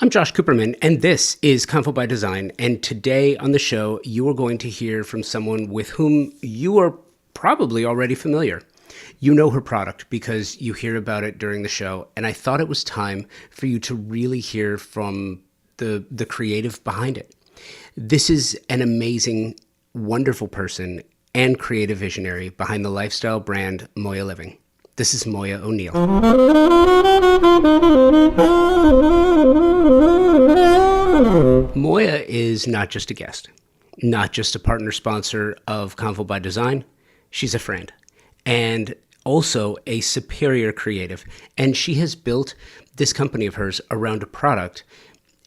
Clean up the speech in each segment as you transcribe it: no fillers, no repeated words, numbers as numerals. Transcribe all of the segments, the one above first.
I'm Josh Cooperman, and this is Convo by Design. And today on the show, you are going to hear from someone with whom you are probably already familiar. You know her product because you hear about it during the show, and I thought it was time for you to really hear from the creative behind it. This is an amazing, wonderful person and creative visionary behind the lifestyle brand Moya Living. This is Moya O'Neill. Moya is not just a guest, not just a partner sponsor of Convo by Design. She's a friend and also a superior creative. And she has built this company of hers around a product,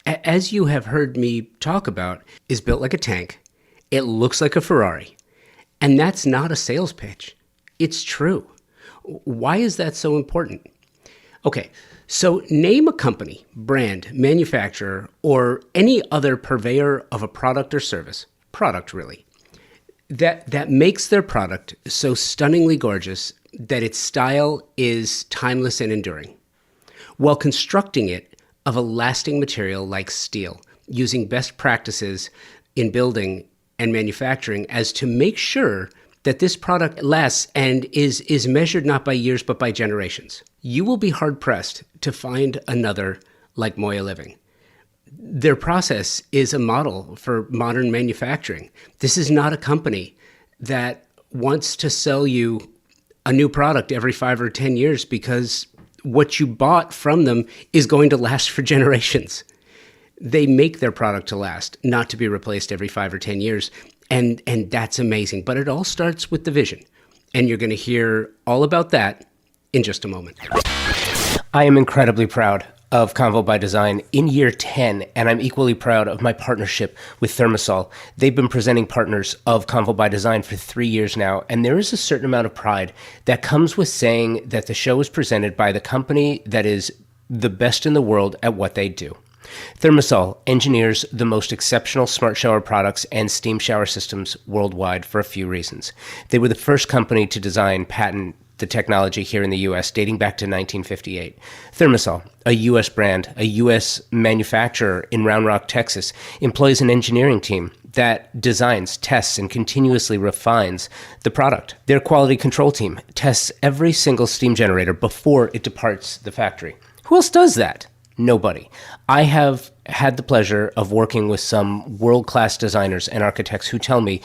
as you have heard me talk about, is built like a tank. It looks like a Ferrari. And that's not a sales pitch. It's true. Why is that so important? Okay, so name a company, brand, manufacturer, or any other purveyor of a product or service, product really, that makes their product so stunningly gorgeous that its style is timeless and enduring, while constructing it of a lasting material like steel, using best practices in building and manufacturing as to make sure that this product lasts and is measured not by years but by generations. You will be hard-pressed to find another like Moya Living. Their process is a model for modern manufacturing. This is not a company that wants to sell you a new product every 5 or 10 years because what you bought from them is going to last for generations. They make their product to last, not to be replaced every 5 or 10 years. And that's amazing. But it all starts with the vision. And you're going to hear all about that in just a moment. I am incredibly proud of Convo by Design in year 10, and I'm equally proud of my partnership with Thermosol. They've been presenting partners of Convo by Design for 3 years now, and there is a certain amount of pride that comes with saying that the show is presented by the company that is the best in the world at what they do. Thermosol engineers the most exceptional smart shower products and steam shower systems worldwide for a few reasons. They were the first company to design, patent the technology here in the U.S. dating back to 1958. Thermosol, a U.S. brand, a U.S. manufacturer in Round Rock, Texas, employs an engineering team that designs, tests, and continuously refines the product. Their quality control team tests every single steam generator before it departs the factory. Who else does that? Nobody. I have had the pleasure of working with some world-class designers and architects who tell me,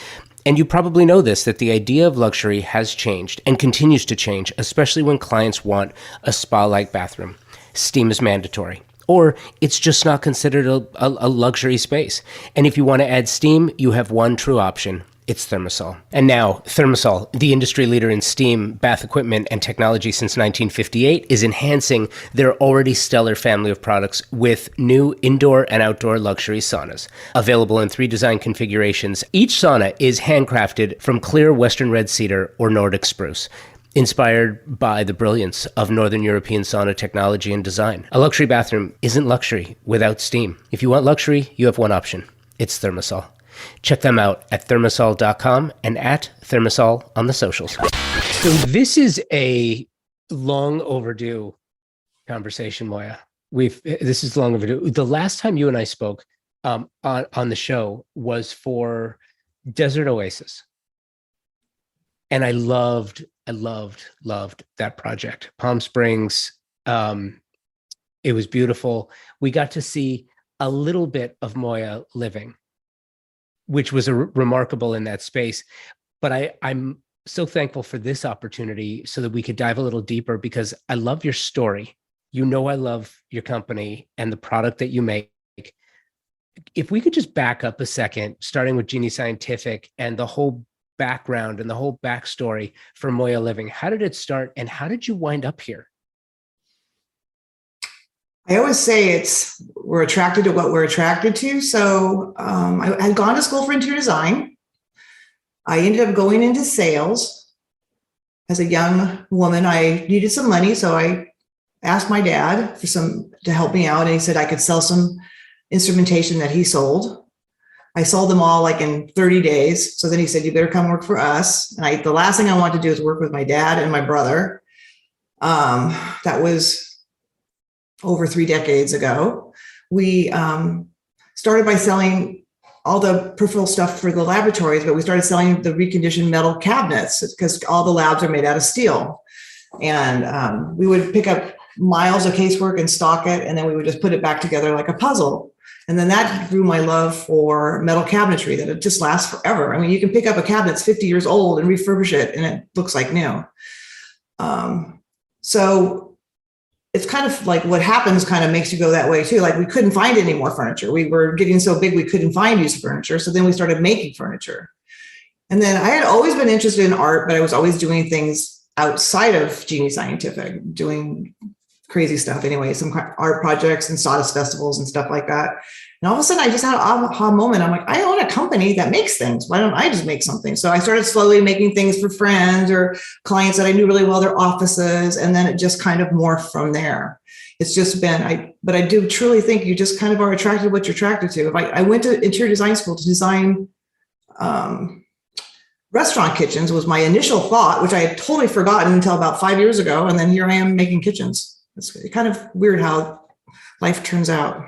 and you probably know this, that the idea of luxury has changed and continues to change, especially when clients want a spa-like bathroom. Steam is mandatory, or it's just not considered a luxury space. And if you want to add steam, you have one true option. It's Thermosol. And now, Thermosol, the industry leader in steam, bath equipment, and technology since 1958, is enhancing their already stellar family of products with new indoor and outdoor luxury saunas. Available in 3 design configurations, each sauna is handcrafted from clear Western red cedar or Nordic spruce, inspired by the brilliance of Northern European sauna technology and design. A luxury bathroom isn't luxury without steam. If you want luxury, you have one option. It's Thermosol. Check them out at thermosol.com and at Thermosol on the socials. So this is a long overdue conversation, Moya. This is long overdue. The last time you and I spoke on the show was for Desert Oasis. And I loved that project. Palm Springs, it was beautiful. We got to see a little bit of Moya Living, which was remarkable in that space. But I'm so thankful for this opportunity so that we could dive a little deeper, because I love your story. You know, I love your company and the product that you make. If we could just back up a second, starting with Genie Scientific and the whole background and the whole backstory for Moya Living. How did it start and how did you wind up here? I always say we're attracted to what we're attracted to. So I had gone to school for interior design. I ended up going into sales. As a young woman, I needed some money. So I asked my dad to help me out. And he said I could sell some instrumentation that he sold. I sold them all like in 30 days. So then he said, you better come work for us. And the last thing I wanted to do is work with my dad and my brother. That was over 3 decades ago. we started by selling all the peripheral stuff for the laboratories, but we started selling the reconditioned metal cabinets because all the labs are made out of steel. And we would pick up miles of casework and stock it, and then we would just put it back together like a puzzle. And then that grew my love for metal cabinetry, that it just lasts forever. I mean, you can pick up a cabinet that's 50 years old and refurbish it, and it looks like new. So it's kind of like what happens kind of makes you go that way too. Like we couldn't find any more furniture. We were getting so big, we couldn't find used furniture. So then we started making furniture. And then I had always been interested in art, but I was always doing things outside of Genie Scientific, doing crazy stuff anyway, some art projects and sawdust festivals and stuff like that. And all of a sudden I just had an aha moment. I'm like, I own a company that makes things. Why don't I just make something? So I started slowly making things for friends or clients that I knew really well, their offices. And then it just kind of morphed from there. It's just been, but I do truly think you just kind of are attracted to what you're attracted to. If I went to interior design school to design restaurant kitchens was my initial thought, which I had totally forgotten until about 5 years ago. And then here I am making kitchens. It's kind of weird how life turns out.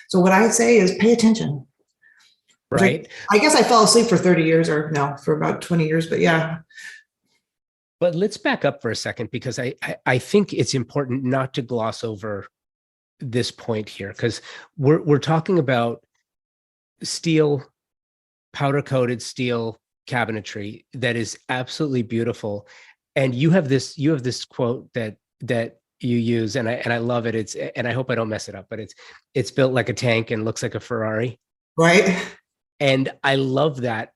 So what I say is pay attention. Right. I guess I fell asleep for 30 years or no, for about 20 years, but yeah. But let's back up for a second, because I think it's important not to gloss over this point here, because we're talking about steel, powder coated steel cabinetry that is absolutely beautiful. And you have this quote that you use, and I love it. And I hope I don't mess it up, but it's built like a tank and looks like a Ferrari. Right. And I love that,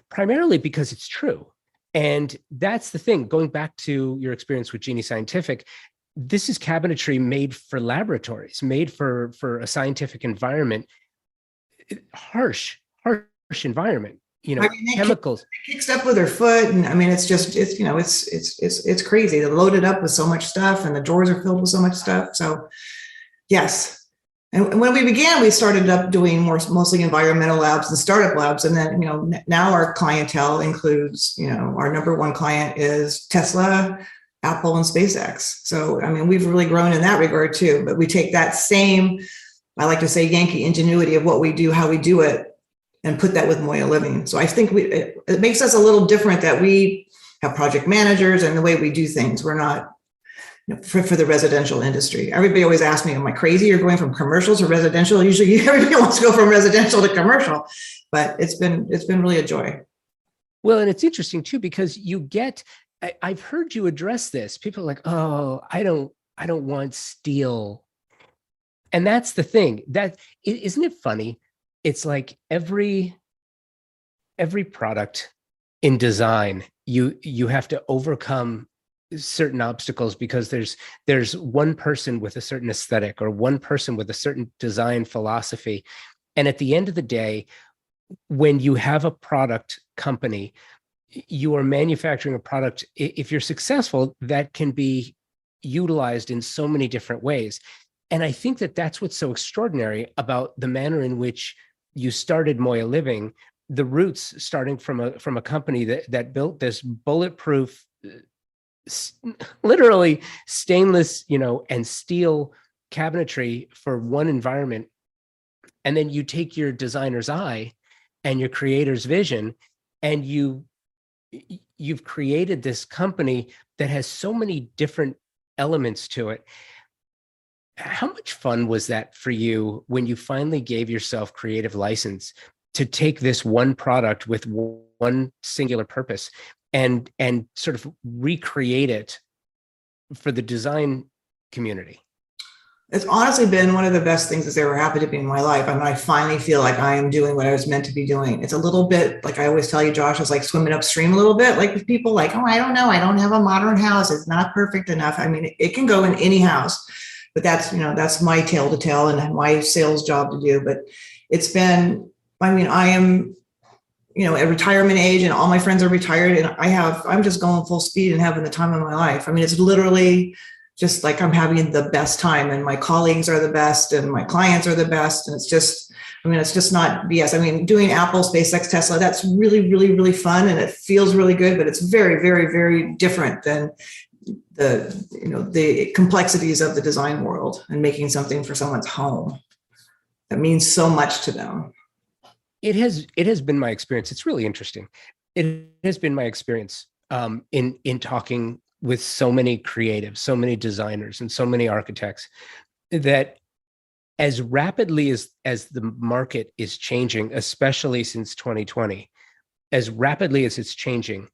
primarily because it's true. And that's the thing, going back to your experience with Genie Scientific, this is cabinetry made for laboratories, made for a scientific environment, harsh environment. You know, I mean, chemicals. They kick stuff with their foot, and I mean, it's crazy. They're loaded up with so much stuff, and the drawers are filled with so much stuff. So, yes. And when we began, we started up doing mostly environmental labs and startup labs, and then now our clientele includes our number one client is Tesla, Apple, and SpaceX. So I mean, we've really grown in that regard too. But we take that same, I like to say, Yankee ingenuity of what we do, how we do it, and put that with Moya Living. So I think it makes us a little different that we have project managers and the way we do things. We're not for the residential industry. Everybody always asks me, am I crazy? You're going from commercial to residential? Usually everybody wants to go from residential to commercial, but it's been really a joy. Well, and it's interesting too, because I've heard you address this. People are like, oh, I don't want steel. And that's the thing. Isn't it funny? It's like every product in design, you have to overcome certain obstacles because there's one person with a certain aesthetic or one person with a certain design philosophy. And at the end of the day, when you have a product company, you are manufacturing a product. If you're successful, that can be utilized in so many different ways. And I think that that's what's so extraordinary about the manner in which you started Moya Living, the roots starting from a company that built this bulletproof, literally stainless, and steel cabinetry for one environment. And then you take your designer's eye and your creator's vision, and you've created this company that has so many different elements to it. How much fun was that for you when you finally gave yourself creative license to take this one product with one singular purpose and sort of recreate it for the design community? It's honestly been one of the best things that's ever happened to me in my life. I mean, I finally feel like I am doing what I was meant to be doing. It's a little bit like I always tell you, Josh, it's like swimming upstream a little bit, like with people like, oh, I don't know. I don't have a modern house. It's not perfect enough. I mean, it can go in any house. But that's my tale to tell and my sales job to do. But it's been, I mean, I am, at retirement age and all my friends are retired and I'm just going full speed and having the time of my life. I mean, it's literally just like I'm having the best time and my colleagues are the best and my clients are the best. And it's just not BS. I mean, doing Apple, SpaceX, Tesla, that's really, really, really fun. And it feels really good, but it's very, very, very different than the complexities of the design world and making something for someone's home that means so much to them. It has been my experience. It's really interesting. It has been my experience in talking with so many creatives, so many designers, and so many architects, that as rapidly as the market is changing, especially since 2020, as rapidly as it's changing,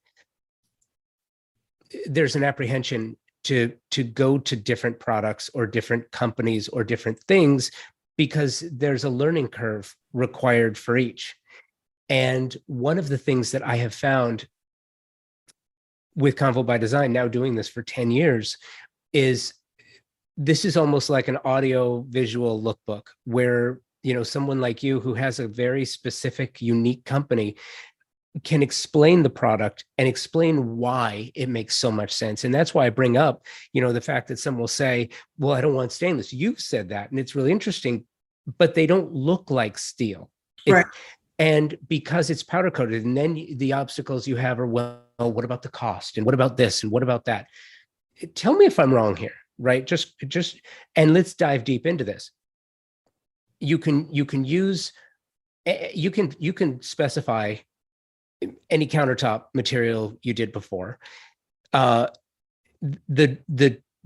there's an apprehension to go to different products or different companies or different things, because there's a learning curve required for each. And one of the things that I have found with Convo by Design, now doing this for 10 years, is this is almost like an audio visual lookbook where, someone like you who has a very specific, unique company can explain the product and explain why it makes so much sense. And that's why I bring up, the fact that some will say, well, I don't want stainless. You've said that, and it's really interesting, but they don't look like steel. Right. And because it's powder coated, and then the obstacles you have are, well, what about the cost? And what about this? And what about that? Tell me if I'm wrong here, right? Just, and let's dive deep into this. You can specify any countertop material you did before. The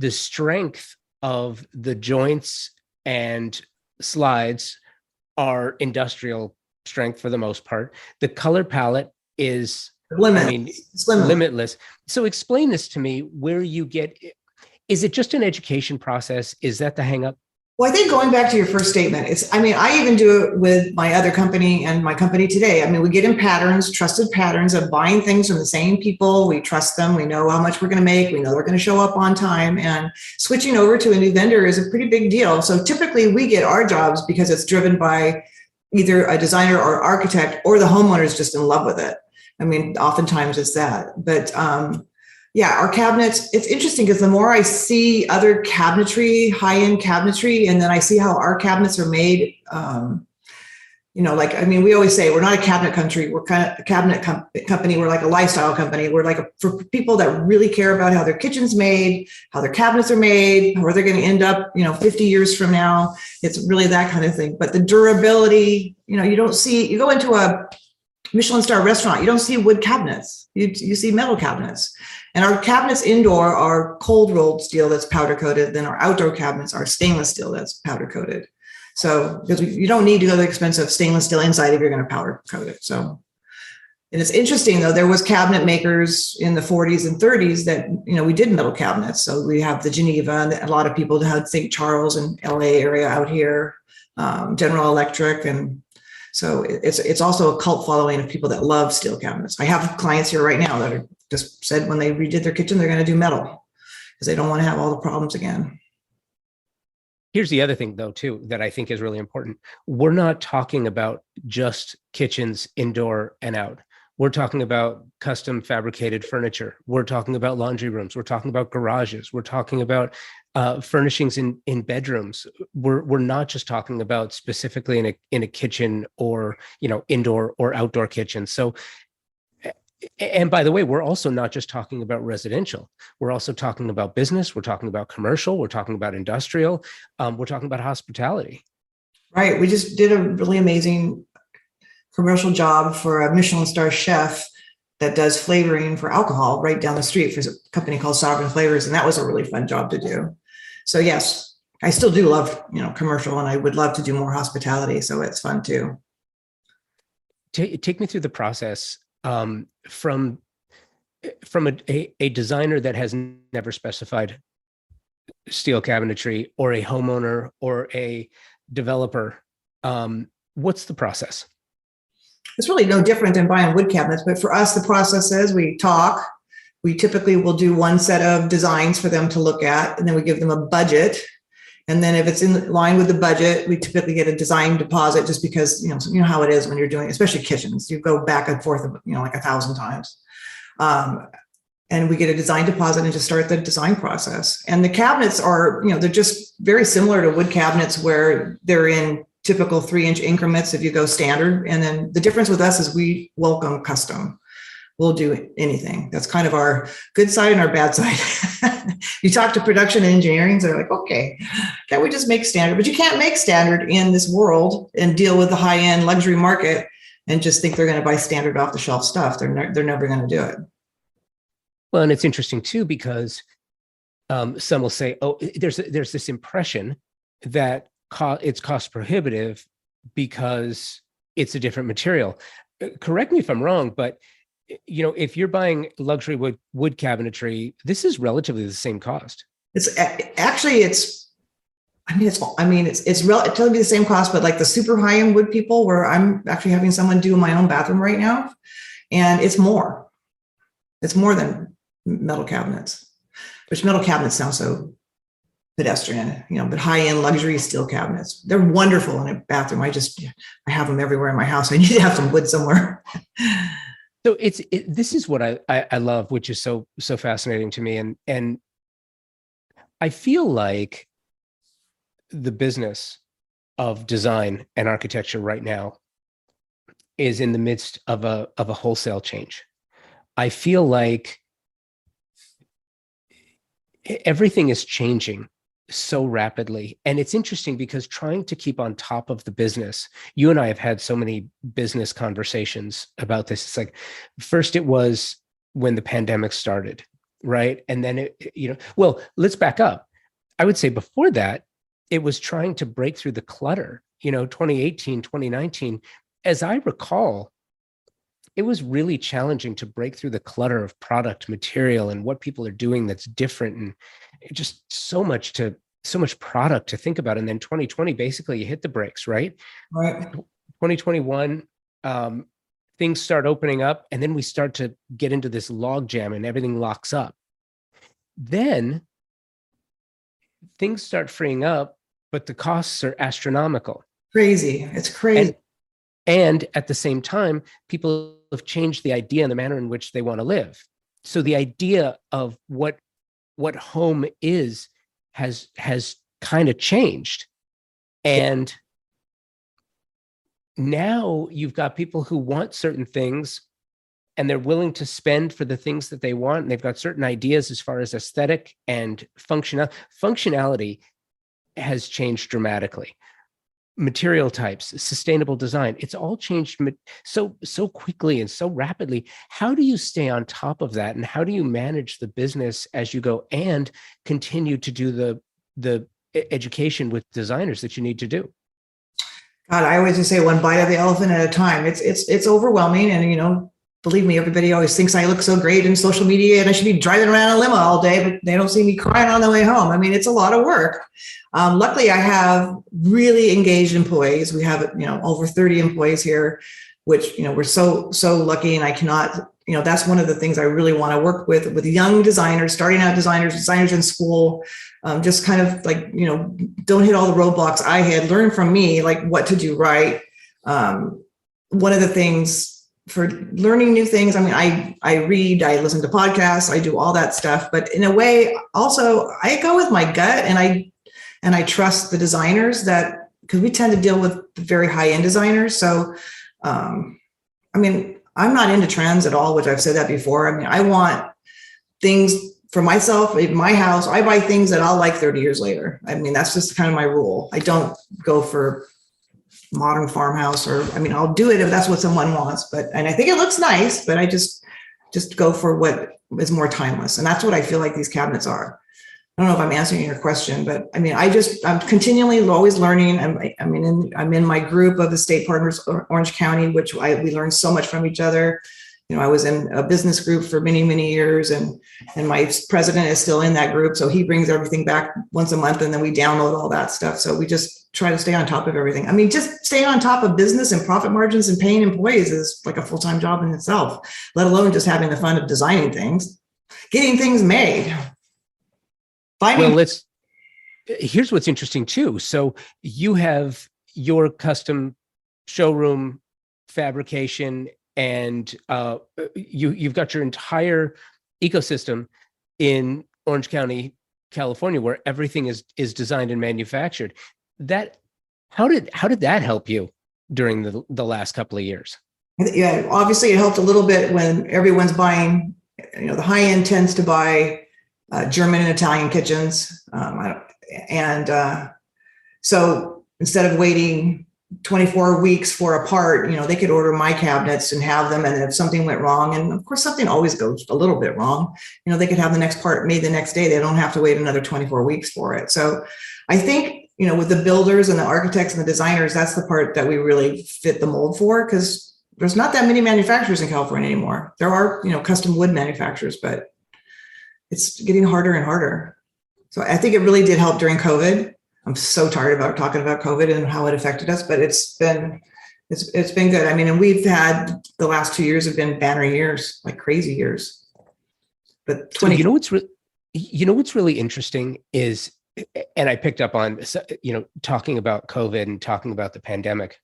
strength of the joints and slides are industrial strength for the most part. The color palette is limitless. So explain this to me, where you get, is it just an education process? Is that the hang up? Well, I think going back to your first statement, I even do it with my other company and my company today. We get in patterns, trusted patterns of buying things from the same people. We trust them. We know how much we're going to make. We know they're going to show up on time, and switching over to a new vendor is a pretty big deal. So typically we get our jobs because it's driven by either a designer or architect, or the homeowner is just in love with it. Oftentimes it's that, but our cabinets, it's interesting because the more I see other cabinetry, high-end cabinetry, and then I see how our cabinets are made, we always say we're not a cabinet country. We're kind of a cabinet company. We're like a lifestyle company. We're like for people that really care about how their kitchen's made, how their cabinets are made, where they're going to end up, 50 years from now. It's really that kind of thing. But the durability, you go into a Michelin star restaurant, you don't see wood cabinets. You see metal cabinets. And our cabinets indoor are cold rolled steel that's powder coated. Then our outdoor cabinets are stainless steel that's powder coated. So because you don't need to go to the expensive stainless steel inside if you're going to powder coat it. So, and it's interesting though, there was cabinet makers in the 40s and 30s that, we did metal cabinets. So we have the Geneva, and a lot of people had St. Charles and LA area out here, General Electric. And so it's also a cult following of people that love steel cabinets. I have clients here right now that are just said when they redid their kitchen, they're going to do metal because they don't want to have all the problems again. Here's the other thing, though, too, that I think is really important. We're not talking about just kitchens indoor and out. We're talking about custom fabricated furniture. We're talking about laundry rooms. We're talking about garages. We're talking about furnishings in bedrooms. We're not just talking about specifically in a kitchen or indoor or outdoor kitchen. So, and by the way, we're also not just talking about residential. We're also talking about business. We're talking about commercial. We're talking about industrial. We're talking about hospitality. Right. We just did a really amazing commercial job for a Michelin star chef that does flavoring for alcohol right down the street for a company called Sovereign Flavors. And that was a really fun job to do. So yes, I still do love, commercial, and I would love to do more hospitality. So it's fun too. Take me through the process from a designer that has never specified steel cabinetry, or a homeowner or a developer. What's the process? It's really no different than buying wood cabinets, but for us, the process is we talk. We typically will do one set of designs for them to look at, and then we give them a budget. And then if it's in line with the budget, we typically get a design deposit, just because, you know how it is when you're doing, especially kitchens, you go back and forth, like 1,000 times. And we get a design deposit and just start the design process. And the cabinets are, they're just very similar to wood cabinets, where they're in typical 3-inch increments if you go standard. And then the difference with us is we welcome custom. we'll do anything. That's kind of our good side and our bad side. You talk to production and engineering, they're like, okay, can't we just make standard? But you can't make standard in this world and deal with the high-end luxury market and just think they're going to buy standard off the shelf stuff. They're never going to do it. Well, and it's interesting too, because some will say, oh, there's this impression that it's cost prohibitive because it's a different material. Correct me if I'm wrong, but if you're buying luxury wood cabinetry, this is relatively the same cost. It's relatively the same cost, but like the super high-end wood people, where I'm actually having someone do my own bathroom right now, and it's more than metal cabinets, which metal cabinets sound so pedestrian, but high-end luxury steel cabinets, they're wonderful in a bathroom. I have them everywhere in my house. I need to have some wood somewhere. So this is what I love, which is so fascinating to me. And I feel like the business of design and architecture right now is in the midst of a wholesale change. I feel like everything is changing so rapidly. And it's interesting because trying to keep on top of the business, you and I have had so many business conversations about this. It's like, first it was when the pandemic started, right? And then well, let's back up. I would say before that, it was trying to break through the clutter, 2018, 2019. As I recall, it was really challenging to break through the clutter of product material and what people are doing that's different, and just so much product to think about. And then 2020, basically you hit the brakes, right? Right. 2021, things start opening up, and then we start to get into this log jam and everything locks up. Then things start freeing up, but the costs are astronomical. Crazy. It's crazy. And at the same time, people have changed the idea and the manner in which they want to live. So the idea of what home is has kind of changed. And now you've got people who want certain things and they're willing to spend for the things that they want. And they've got certain ideas as far as aesthetic and functionality has changed dramatically. Material types, sustainable design, it's all changed so quickly and so rapidly. How do you stay on top of that? And how do you manage the business as you go and continue to do the education with designers that you need to do? God, I always just say one bite of the elephant at a time. It's overwhelming. And, believe me, everybody always thinks I look so great in social media and I should be driving around in a limo all day, but they don't see me crying on the way home. I mean, it's a lot of work. Luckily, I have really engaged employees. We have, over 30 employees here, which, we're so lucky. And I cannot, that's one of the things I really want to work with young designers, starting out designers in school, just kind of like, don't hit all the roadblocks I had, learn from me, like what to do right. One of the things for learning new things, I mean, I read, I listen to podcasts, I do all that stuff, but in a way also I go with my gut and I trust the designers because we tend to deal with very high-end designers. So, I'm not into trends at all, which I've said that before. I mean, I want things for myself in my house. I buy things that I'll like 30 years later. I mean, that's just kind of my rule. I don't go for modern farmhouse I'll do it if that's what someone wants, and I think it looks nice, but I just go for what is more timeless. And that's what I feel like these cabinets are. I don't know if I'm answering your question, but I mean, I'm continually always learning. I'm in my group of estate partners, Orange County, which we learn so much from each other. I was in a business group for many, many years, and my president is still in that group. So he brings everything back once a month, and then we download all that stuff. So we just try to stay on top of everything. I mean, just staying on top of business and profit margins and paying employees is like a full-time job in itself, let alone just having the fun of designing things, getting things made. Here's what's interesting too. So you have your custom showroom fabrication, and you've got your entire ecosystem in Orange County, California, where everything is designed and manufactured. How did that help you during the last couple of years? Yeah, obviously it helped a little bit when everyone's buying, the high end tends to buy German and Italian kitchens. So instead of waiting 24 weeks for a part, they could order my cabinets and have them. And if something went wrong, and of course something always goes a little bit wrong, they could have the next part made the next day. They don't have to wait another 24 weeks for it. So I think, with the builders and the architects and the designers, that's the part that we really fit the mold for, because there's not that many manufacturers in California anymore. There are, custom wood manufacturers, but it's getting harder and harder. So I think it really did help during COVID. I'm so tired about talking about COVID and how it affected us, but it's been good. I mean, and we've had the last 2 years have been banner years, like crazy years. But what's really interesting is, and I picked up on, talking about COVID and talking about the pandemic.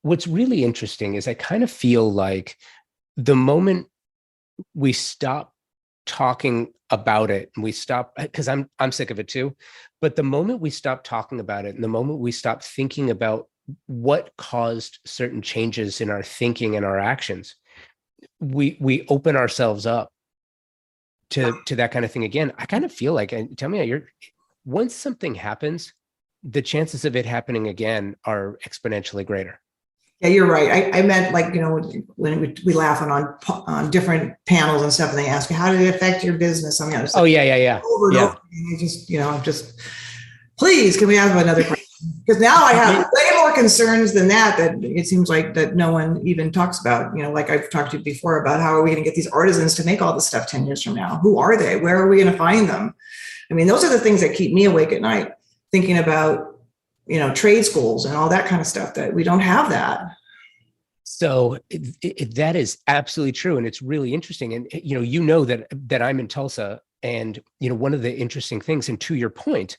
What's really interesting is I kind of feel like the moment we stop talking about it and we stop, because I'm sick of it too, but the moment we stop talking about it and the moment we stop thinking about what caused certain changes in our thinking and our actions, we open ourselves up to that kind of thing again. I kind of feel like, and tell me, once something happens, the chances of it happening again are exponentially greater. Yeah, you're right. I meant, like, when we laugh on different panels and stuff, and they ask you, how did it affect your business? I mean, Yeah. Over and over. And please, can we have another question? Because now I have way more concerns than that it seems like that no one even talks about. Like I've talked to you before about, how are we going to get these artisans to make all this stuff 10 years from now? Who are they? Where are we going to find them? I mean, those are the things that keep me awake at night, thinking about, trade schools and all that kind of stuff, that we don't have that. So that is absolutely true. And it's really interesting. And, that I'm in Tulsa, and, one of the interesting things, and to your point,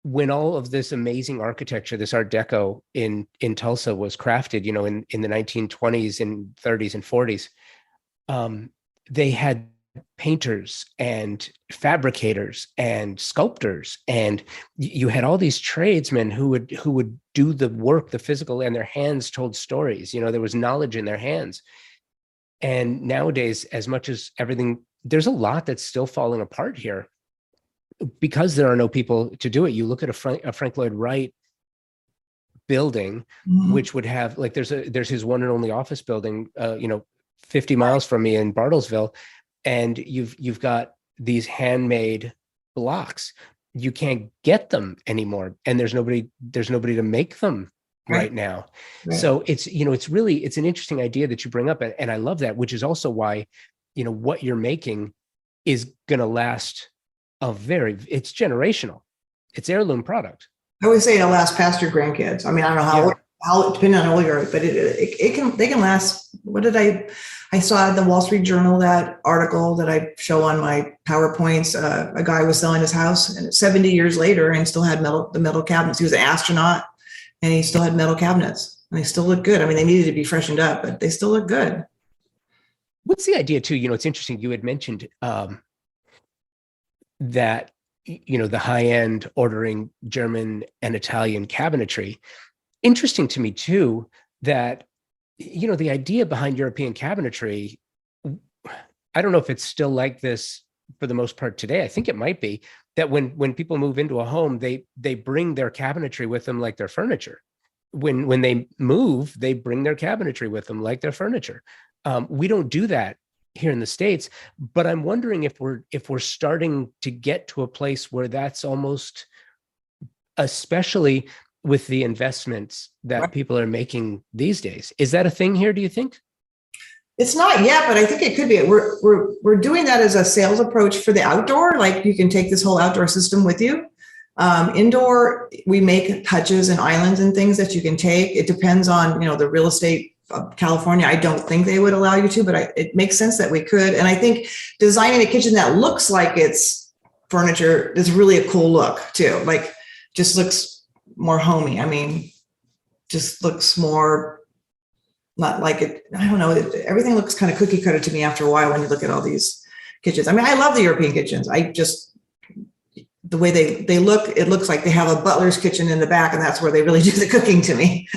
when all of this amazing architecture, this Art Deco in Tulsa was crafted, in the 1920s and 30s and 40s, they had painters and fabricators and sculptors, and you had all these tradesmen who would do the work, the physical, and their hands told stories. There was knowledge in their hands. And nowadays, as much as everything, there's a lot that's still falling apart here because there are no people to do it. You look at a Frank Lloyd Wright building, which would have, like, there's his one and only office building, 50 miles from me in Bartlesville. And you've got these handmade blocks. You can't get them anymore, and there's nobody to make them right now. Right. So it's it's an interesting idea that you bring up, and I love that, which is also why what you're making is going to last it's generational. It's heirloom product. I always say it'll last past your grandkids. I mean, I don't know how depending on how old you are, but they can last. What did I saw in the Wall Street Journal, that article that I show on my PowerPoints. A guy was selling his house, and 70 years later, and still had the metal cabinets. He was an astronaut, and he still had metal cabinets, and they still look good. I mean, they needed to be freshened up, but they still look good. What's the idea too? It's interesting. You had mentioned that the high end ordering German and Italian cabinetry. Interesting to me too that the idea behind European cabinetry, I don't know if it's still like this for the most part today. I think it might be that when people move into a home, they bring their cabinetry with them like their furniture. When they move, they bring their cabinetry with them like their furniture. We don't do that here in the States, but I'm wondering if we're starting to get to a place where that's almost, especially with the investments that people are making these days. Is that a thing here, do you think? It's not yet, but I think it could be. We're doing that as a sales approach for the outdoor. Like, you can take this whole outdoor system with you. Indoor, we make hutches and islands and things that you can take. It depends on, the real estate of California. I don't think they would allow you to, but it makes sense that we could. And I think designing a kitchen that looks like it's furniture is really a cool look too. Like, just looks more homey. I mean, just looks more not like it. I don't know. Everything looks kind of cookie cutter to me after a while when you look at all these kitchens. I mean, I love the European kitchens. The way they look, it looks like they have a butler's kitchen in the back, and that's where they really do the cooking to me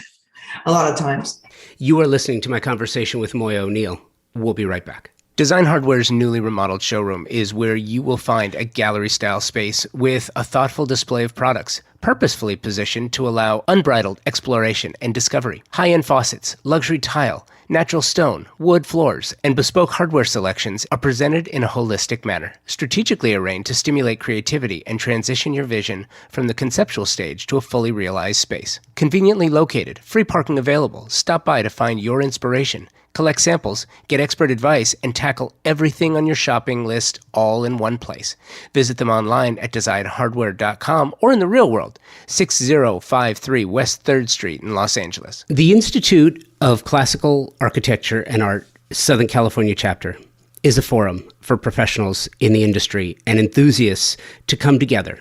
a lot of times. You are listening to my conversation with Moya O'Neill. We'll be right back. Design Hardware's newly remodeled showroom is where you will find a gallery-style space with a thoughtful display of products, purposefully positioned to allow unbridled exploration and discovery. High-end faucets, luxury tile, natural stone, wood floors, and bespoke hardware selections are presented in a holistic manner, strategically arranged to stimulate creativity and transition your vision from the conceptual stage to a fully realized space. Conveniently located, free parking available. Stop by to find your inspiration. Collect samples, get expert advice, and tackle everything on your shopping list all in one place. Visit them online at designhardware.com or in the real world, 6053 West 3rd Street in Los Angeles. The Institute of Classical Architecture and Art Southern California chapter is a forum for professionals in the industry and enthusiasts to come together,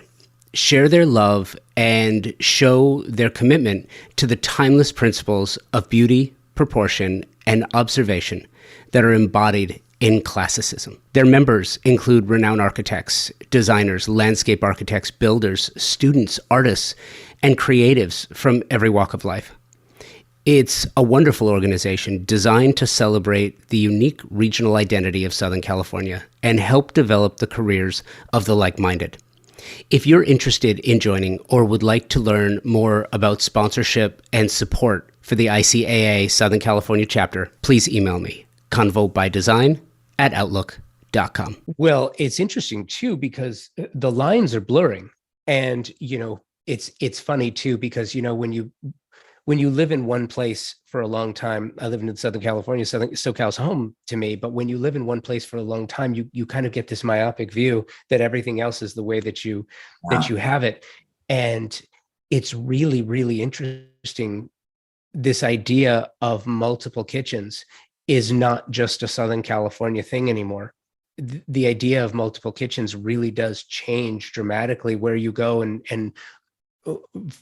share their love, and show their commitment to the timeless principles of beauty, proportion, and observation that are embodied in classicism. Their members include renowned architects, designers, landscape architects, builders, students, artists, and creatives from every walk of life. It's a wonderful organization designed to celebrate the unique regional identity of Southern California and help develop the careers of the like-minded. If you're interested in joining or would like to learn more about sponsorship and support for the ICAA Southern California chapter, please email me, convobydesign@outlook.com. Well, it's interesting too, because the lines are blurring. And, it's funny too, because, when you live in one place for a long time, I live in Southern California, SoCal's home to me, but when you live in one place for a long time, you kind of get this myopic view that everything else is the way that you have it. And it's really, really interesting. This idea of multiple kitchens is not just a Southern California thing anymore. The idea of multiple kitchens really does change dramatically where you go and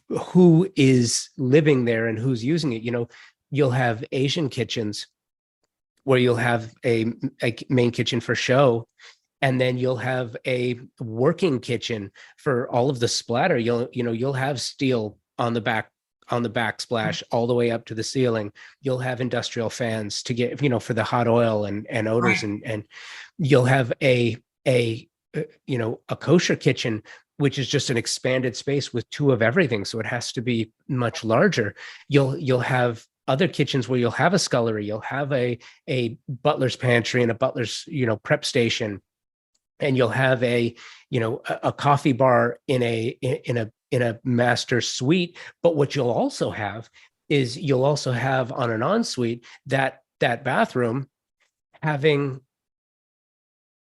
who is living there and who's using it. You'll have Asian kitchens where you'll have a main kitchen for show, and then you'll have a working kitchen for all of the splatter. You'll have steel on the backsplash all the way up to the ceiling. You'll have industrial fans to get, for the hot oil and odors, and you'll have a kosher kitchen, which is just an expanded space with two of everything. So it has to be much larger. You'll have other kitchens where you'll have a scullery, you'll have a butler's pantry and a butler's, prep station. And you'll have a coffee bar in a master suite. But what you'll also have is on an ensuite that bathroom having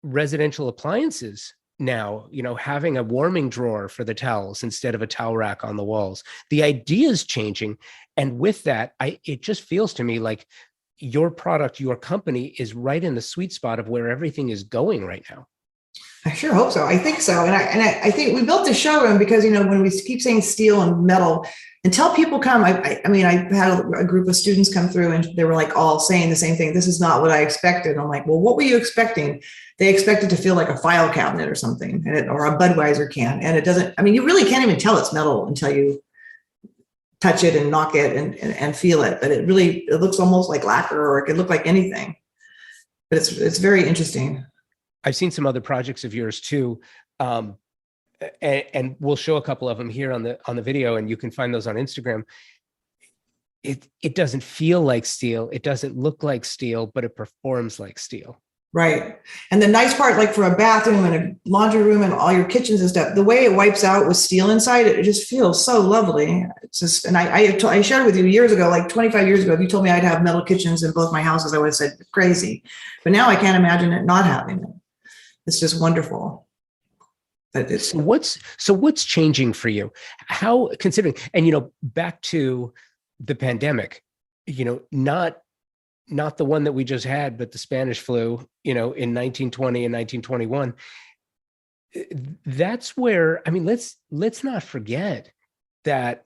residential appliances now, having a warming drawer for the towels instead of a towel rack on the walls. The idea is changing. And with that, it just feels to me like your product, your company is right in the sweet spot of where everything is going right now. I sure hope so. I think so. And I think we built the showroom because, when we keep saying steel and metal, until people come, I had a group of students come through and they were like all saying the same thing. This is not what I expected. I'm like, well, what were you expecting? They expected to feel like a file cabinet or something, or a Budweiser can. And it doesn't, you really can't even tell it's metal until you touch it and knock it and feel it. But it looks almost like lacquer, or it could look like anything. But it's very interesting. I've seen some other projects of yours too, and we'll show a couple of them here on the video, and you can find those on Instagram. It doesn't feel like steel, it doesn't look like steel, but it performs like steel. Right. And the nice part, like for a bathroom and a laundry room and all your kitchens and stuff, the way it wipes out with steel inside, it just feels so lovely. It's just, and I shared with you years ago, like 25 years ago, if you told me I'd have metal kitchens in both my houses, I would have said crazy. But now I can't imagine it not having it. It's just wonderful. But it's so what's changing for you? How, considering, and back to the pandemic, not the one that we just had, but the Spanish flu, in 1920 and 1921. That's where, let's not forget that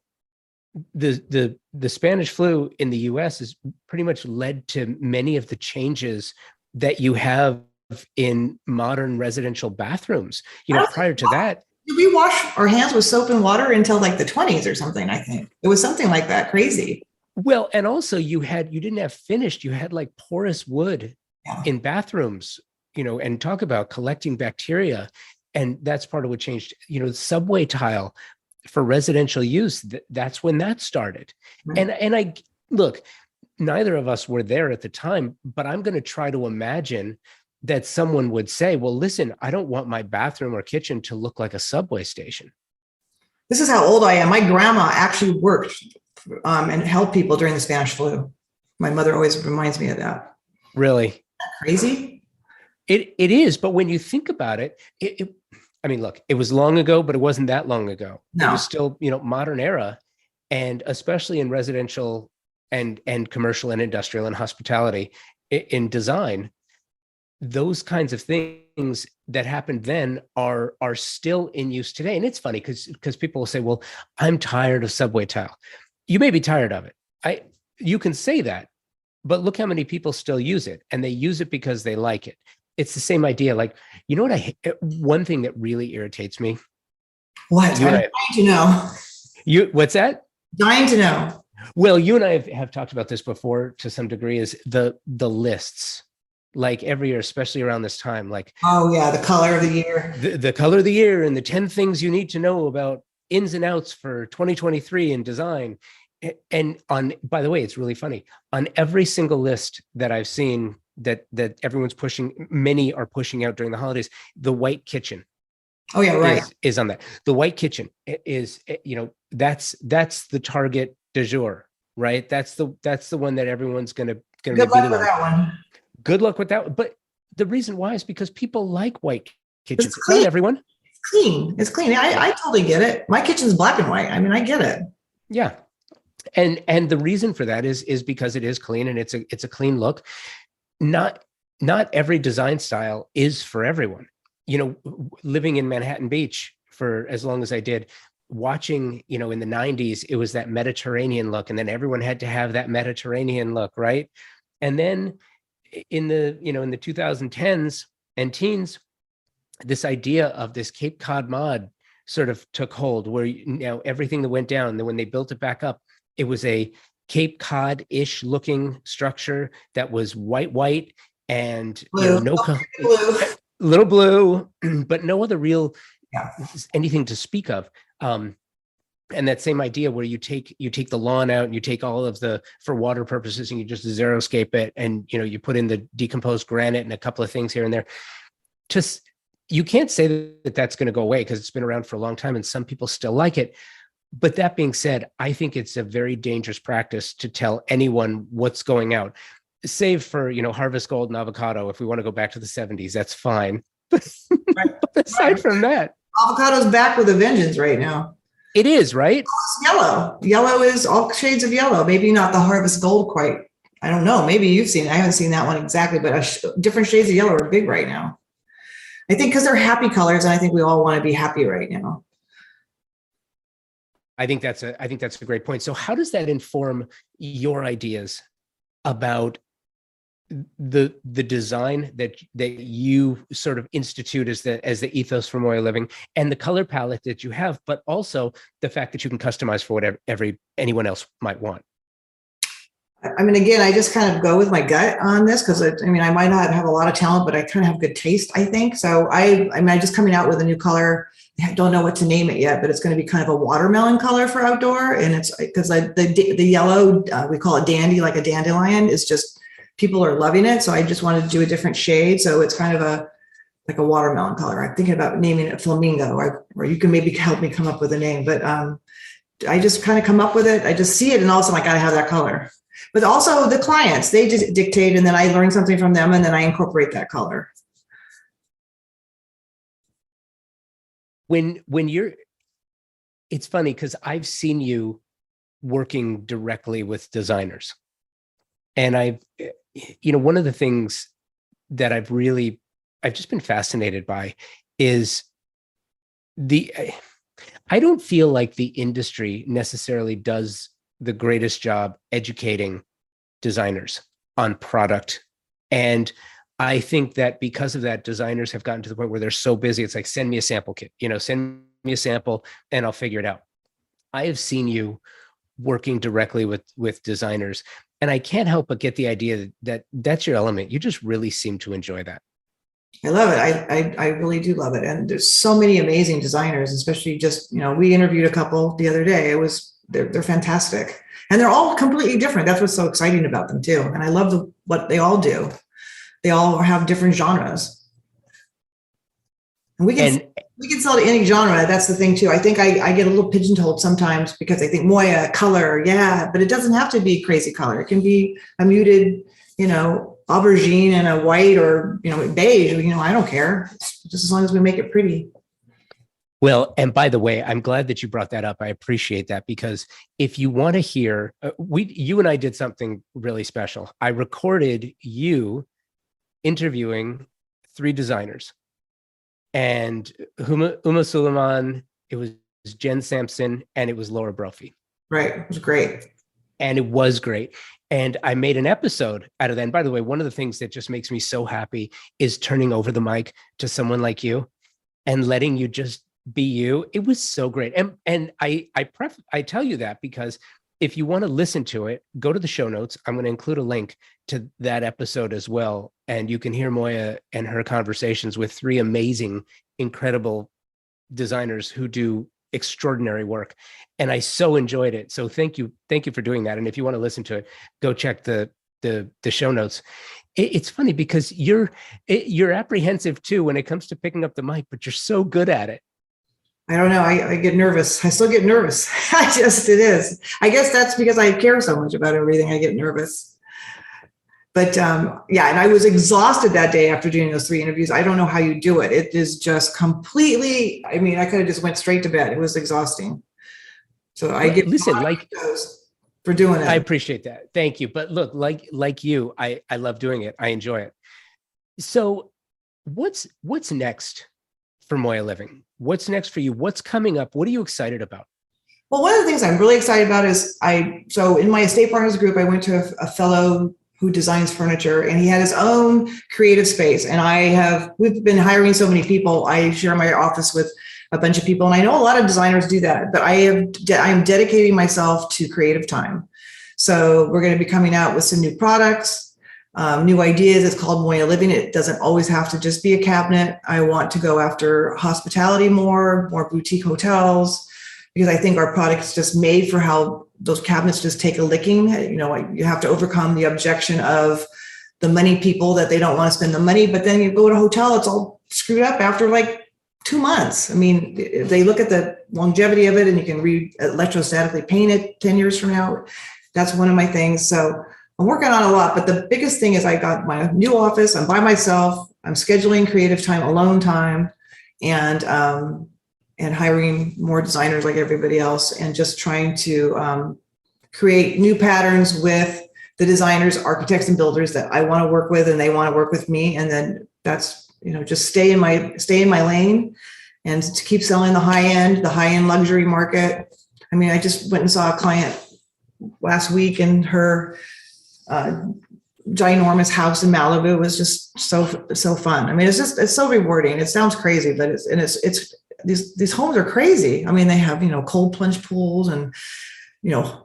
the Spanish flu in the US has pretty much led to many of the changes that you have in modern residential bathrooms. Prior to that, did we wash our hands with soap and water until like the 20s or something? I think it was something like that. Crazy. Well, and also you didn't have finished, you had like porous wood Yeah. in bathrooms, and talk about collecting bacteria. And that's part of what changed, subway tile for residential use. That's when that started. Right. And I look, neither of us were there at the time, but I'm going to try to imagine that someone would say, well, listen, I don't want my bathroom or kitchen to look like a subway station. This is how old I am. My grandma actually worked and helped people during the Spanish flu. My mother always reminds me of that. Really? Isn't that crazy? It is, but when you think about it, I mean, look, it was long ago, but it wasn't that long ago. No. It was still, modern era, and especially in residential and commercial and industrial and hospitality, in design, those kinds of things that happened then are still in use today. And it's funny because people will say, well, I'm tired of subway tile. You may be tired of it. You can say that, but look how many people still use it, and they use it because they like it. It's the same idea. Like, one thing that really irritates me. What? I'm dying to know. What's that? Dying to know. Well, you and I have talked about this before to some degree, is the lists, like every year, especially around this time, like, oh yeah, the color of the year, the color of the year, and the 10 things you need to know about ins and outs for 2023 in design. And by the way, it's really funny, on every single list that I've seen that everyone's pushing, many are pushing out during the holidays, the white kitchen. Oh yeah, right. Is on that. The white kitchen is, that's the target du jour, right? That's the one that everyone's gonna Good luck with that one. Good luck with that. But the reason why is because people like white kitchens. It's clean. Not everyone. It's clean. It's clean. I totally get it. My kitchen's black and white. I mean, I get it. Yeah. And the reason for that is because it is clean, and it's a clean look. Not every design style is for everyone. Living in Manhattan Beach for as long as I did, watching, in the 90s, it was that Mediterranean look, and then everyone had to have that Mediterranean look, right? And then in the 2010s and teens, this idea of this Cape Cod mod sort of took hold, where everything that went down, then when they built it back up, it was a Cape Cod-ish looking structure that was white and blue. No Blue. Little blue, but no other real anything to speak of. And that same idea where you take the lawn out, and you take all of for water purposes, and you just xeriscape it, and you put in the decomposed granite and a couple of things here and there. Just, you can't say that that's going to go away, because it's been around for a long time and some people still like it. But that being said, I think it's a very dangerous practice to tell anyone what's going out, save for, harvest gold and avocado. If we want to go back to the 70s, that's fine. Right. Aside from that, avocado's back with a vengeance right now. It is, right? It's yellow. Yellow is all shades of yellow. Maybe not the harvest gold quite. I don't know. Maybe you've seen it. I haven't seen that one exactly, but different shades of yellow are big right now. I think because they're happy colors, and I think we all want to be happy right now. I think that's a great point. So how does that inform your ideas about the design that you sort of institute as the ethos for Moya Living, and the color palette that you have, but also the fact that you can customize for whatever anyone else might want? I mean, again, I just kind of go with my gut on this, because I might not have a lot of talent, but I kind of have good taste, I think. So I'm just coming out with a new color. I don't know what to name it yet, but it's going to be kind of a watermelon color for outdoor. And it's because the yellow, we call it dandy, like a dandelion, is just, people are loving it. So I just wanted to do a different shade. So it's kind of like a watermelon color. I'm thinking about naming it flamingo, or you can maybe help me come up with a name, but I just kind of come up with it. I just see it, and also I got to have that color. But also the clients, they just dictate, and then I learn something from them, and then I incorporate that color. When it's funny, because I've seen you working directly with designers, and one of the things that I've just been fascinated by is I don't feel like the industry necessarily does the greatest job educating designers on product. And I think that because of that, designers have gotten to the point where they're so busy. It's like, send me a sample kit, send me a sample and I'll figure it out. I have seen you working directly with designers. And I can't help but get the idea that that's your element. You just really seem to enjoy that. I love it. I really do love it. And there's so many amazing designers, especially just, we interviewed a couple the other day. They're fantastic. And they're all completely different. That's what's so exciting about them too. And I love what they all do. They all have different genres. And we can sell to any genre. That's the thing too. I think I get a little pigeonholed sometimes because I think Moya, color, yeah, but it doesn't have to be crazy color. It can be a muted, aubergine and a white or, beige, I don't care. Just as long as we make it pretty. Well, and by the way, I'm glad that you brought that up. I appreciate that, because if you want to hear, you and I did something really special. I recorded you interviewing 3 designers, and Uma Suleiman, it was Jen Sampson, and it was Laura Brophy. Right. It was great. And it was great. And I made an episode out of that. And by the way, one of the things that just makes me so happy is turning over the mic to someone like you and letting you just be you. It was so great. And I tell you that because if you want to listen to it, go to the show notes. I'm going to include a link to that episode as well. And you can hear Moya and her conversations with 3 amazing, incredible designers who do extraordinary work. And I so enjoyed it. So thank you for doing that. And if you want to listen to it, go check the show notes. It's funny because you're apprehensive too when it comes to picking up the mic, but you're so good at it. I don't know. I get nervous. I still get nervous. It is. I guess that's because I care so much about everything. I get nervous. But yeah, and I was exhausted that day after doing those 3 interviews. I don't know how you do it. It is just completely, I could have just went straight to bed. It was exhausting. So I get for doing it. I appreciate that. Thank you. But look, like you, I love doing it. I enjoy it. So what's next for Moya Living? What's next for you? What's coming up? What are you excited about? Well, one of the things I'm really excited about is so in my estate partners group, I went to a fellow who designs furniture, and he had his own creative space. And we've been hiring so many people. I share my office with a bunch of people, and I know a lot of designers do that, but I am dedicating myself to creative time. So we're going to be coming out with some new products, new ideas. It's called Moya Living. It doesn't always have to just be a cabinet. I want to go after hospitality more boutique hotels, because I think our product is just made for how those cabinets just take a licking. You have to overcome the objection of the money people that they don't want to spend the money, but then you go to a hotel, it's all screwed up after like 2 months. They look at the longevity of it, and you can electrostatically paint it 10 years from now. That's one of my things. So I'm working on a lot, but the biggest thing is I got my new office. I'm by myself. I'm scheduling creative time, alone time, and hiring more designers like everybody else, and just trying to create new patterns with the designers, architects, and builders that I want to work with, and they want to work with me. And then that's, just stay in my lane, and to keep selling the high end luxury market. I just went and saw a client last week, and her ginormous house in Malibu was just so fun. It's so rewarding. It sounds crazy, but it's these homes are crazy. They have, cold plunge pools and,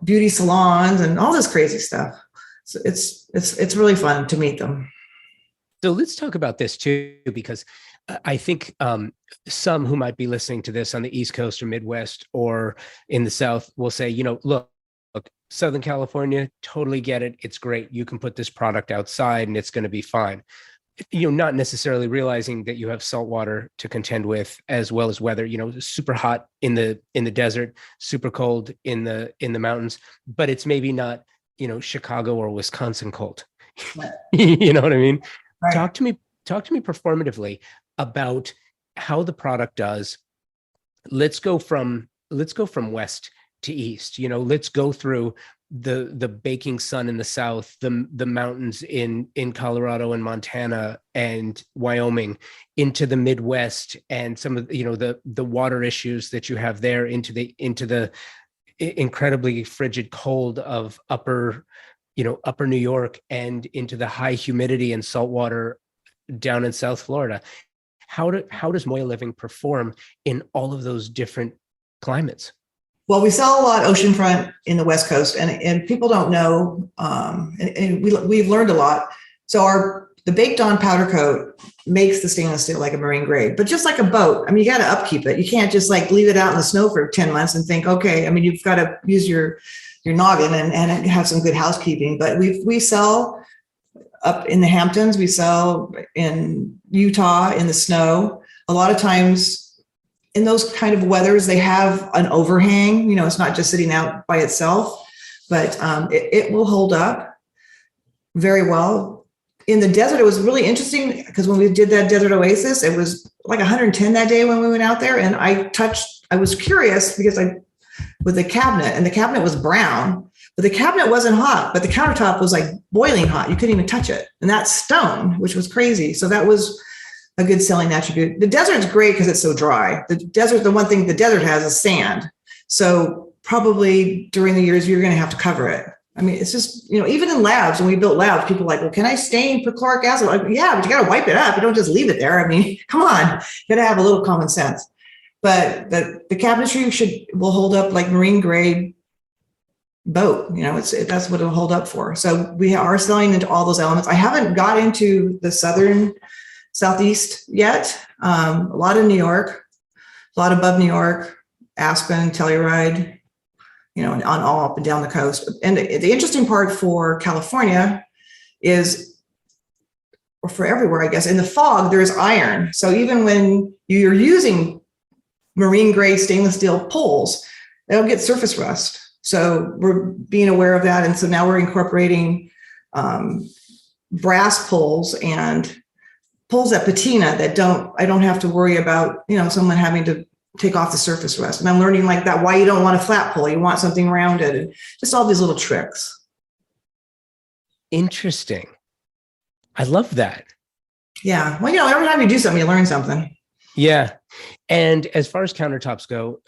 beauty salons and all this crazy stuff. So it's really fun to meet them. So let's talk about this too, because I think some who might be listening to this on the East Coast or Midwest or in the South will say, look, Southern California, totally get it. It's great. You can put this product outside and it's going to be fine. Not necessarily realizing that you have salt water to contend with, as well as weather, super hot in the desert, super cold in the mountains, but it's maybe not, Chicago or Wisconsin cold. You know what I mean? Right. Talk to me performatively about how the product does. Let's go from west to east. Let's go through the baking sun in the south, the mountains in Colorado and Montana and Wyoming, into the Midwest, and some of the water issues that you have there, into the incredibly frigid cold of upper New York, and into the high humidity and salt water down in South Florida. How does Moya Living perform in all of those different climates? Well, we sell a lot oceanfront in the West Coast, and people don't know, and we've learned a lot. So the baked on powder coat makes the stainless steel like a marine grade, but just like a boat. I mean, you got to upkeep it. You can't just like leave it out in the snow for 10 months and think, okay. I mean, you've got to use your noggin and have some good housekeeping. But we sell up in the Hamptons, we sell in Utah in the snow. A lot of times in those kind of weathers, they have an overhang. You know, it's not just sitting out by itself, but it will hold up very well. In the desert, it was really interesting because when we did that desert oasis, it was like 110 that day when we went out there. And I was curious because with the cabinet, and the cabinet was brown, but the cabinet wasn't hot, but the countertop was like boiling hot. You couldn't even touch it. And that's stone, which was crazy. So that was a good selling attribute. The desert's great because it's so dry. The one thing the desert has is sand. So probably during the years, you're going to have to cover it. I mean, it's just, you know, even in labs, when we built labs, people are like, well, can I stain perchloric acid? Like, yeah, but you got to wipe it up. You don't just leave it there. I mean, come on, you got to have a little common sense. But the cabinetry will hold up like marine grade boat. You know, that's what it'll hold up for. So we are selling into all those elements. I haven't got into the southeast yet. A lot of New York, a lot above New York, Aspen, Telluride, you know, and on all up and down the coast. And the interesting part for California is, or for everywhere, I guess, in the fog, there's iron. So even when you're using marine grade stainless steel poles, they'll get surface rust. So we're being aware of that. And so now we're incorporating brass poles and poles that patina that I don't have to worry about, you know, someone having to take off the surface rust. And I'm learning like that, why you don't want a flat pole, you want something rounded, and just all these little tricks. Interesting. I love that. Yeah. Well, you know, every time you do something, you learn something. Yeah. And as far as countertops go,